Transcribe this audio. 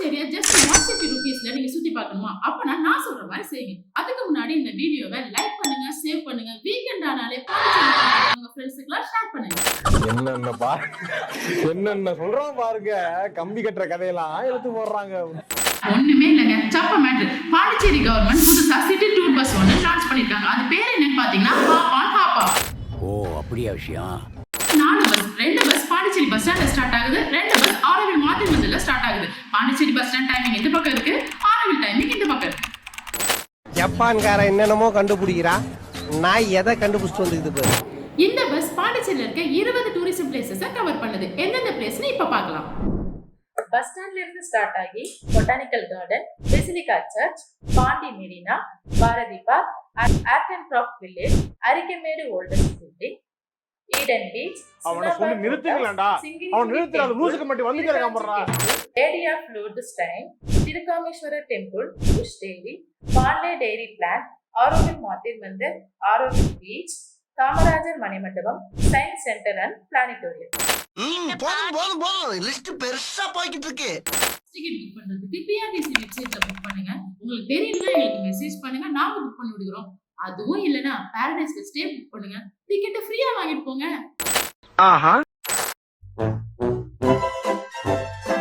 பாண்டிச்சேரியை just 150 ரூபீஸ்ல நீங்க சுத்தி பார்க்கணுமா? அப்பனா நான் சொல்ற மாதிரி செய்யுங்க. அதுக்கு முன்னாடி இந்த வீடியோவை லைக் பண்ணுங்க, சேவ் பண்ணுங்க. வீக்கெண்ட் ஆனாலே பாண்டிச்சேரி உங்க ஃப்ரெண்ட்ஸுக்குலாம் ஷேர் பண்ணுங்க. என்னென்ன சொல்றோம் பாருங்க, கம்பி கட்டுற கதையெல்லாம் எடுத்து போடுறாங்க. ஒண்ணுமே இல்லைங்க, சப்ப மேட்ரு. பாண்டிச்சேரி கவர்மெண்ட் புதுசா சிட்டி டூர் பஸ் ஒன்று லான்ச் பண்ணிருக்காங்க. அது பேர் என்னன்னு பாத்தீங்கன்னா ஹாப் ஆன் ஹாப் ஆஃப். ஓ அப்படியா விஷயம். 4 பஸ், 2 பஸ் பாண்டிச்சேரி பஸ் ஸ்டாண்ட்ல ஸ்டார்ட் ஆகுது, 2 பஸ் ஆரோவில் மாத்திமந்தில ஸ்டார்ட் ஆகுது. பாண்டிச்சேரி பஸ் ஸ்டாண்ட் டைமிங் இந்த பக்கம் இருக்கு, ஆரோவில் டைமிங் இந்த பக்கம் இருக்கு. ஜப்பான்கார என்னென்னமோ கண்டுபிடிக்கிறா, நான் எதை கண்டுபிடிச்சிட்டு வந்துக்குது பாரு. இந்த பஸ் பாண்டிச்சேரியில இருக்க 20 டூரிசம் பிளேசஸை கவர் பண்ணுது. எந்தெந்த பிளேஸ்னு இப்ப பார்க்கலாம். பஸ் ஸ்டாண்ட்ல இருந்து ஸ்டார்ட் ஆகி botanical garden, basilica church, Pondy Marina, Bharathi park, art and craft village, Arikamedu ஓல்டர்ஸ் பில்டிங், ஈடன் பீச், அவனை சொல்லி நிறுத்துங்களேன்டா. அவன் நிறுத்துறாத லூசுக்கு மட்டும் வந்து கேட்காமறா. ஏரியா ஃப்ளூட்ஸ் டைம், திருக்காமேஸ்வரர் டெம்பிள், புஷ் dairy, Pondy dairy plant, Auroville Matri Mandir, Auroville beach, Kamarajar Manimandapam, science centre and planetarium. List பெருசா போய்கிட்டு இருக்கு. டிக்கெட் புக் பண்றதுக்கு பிஆர்டிசி வெப்சைட்ல புக் பண்ணுங்க. உங்களுக்கு தெரியலனா எங்களுக்கு மெசேஜ் பண்ணுங்க, நாங்க புக் பண்ணி விடுறோம். அதுவும் இல்லனா பாரடைஸ்ல ஸ்டே புக் பண்ணுங்க. டிக்கெட் ஃப்ரீயா வாங்கிட்டு போங்க. ஆஹா.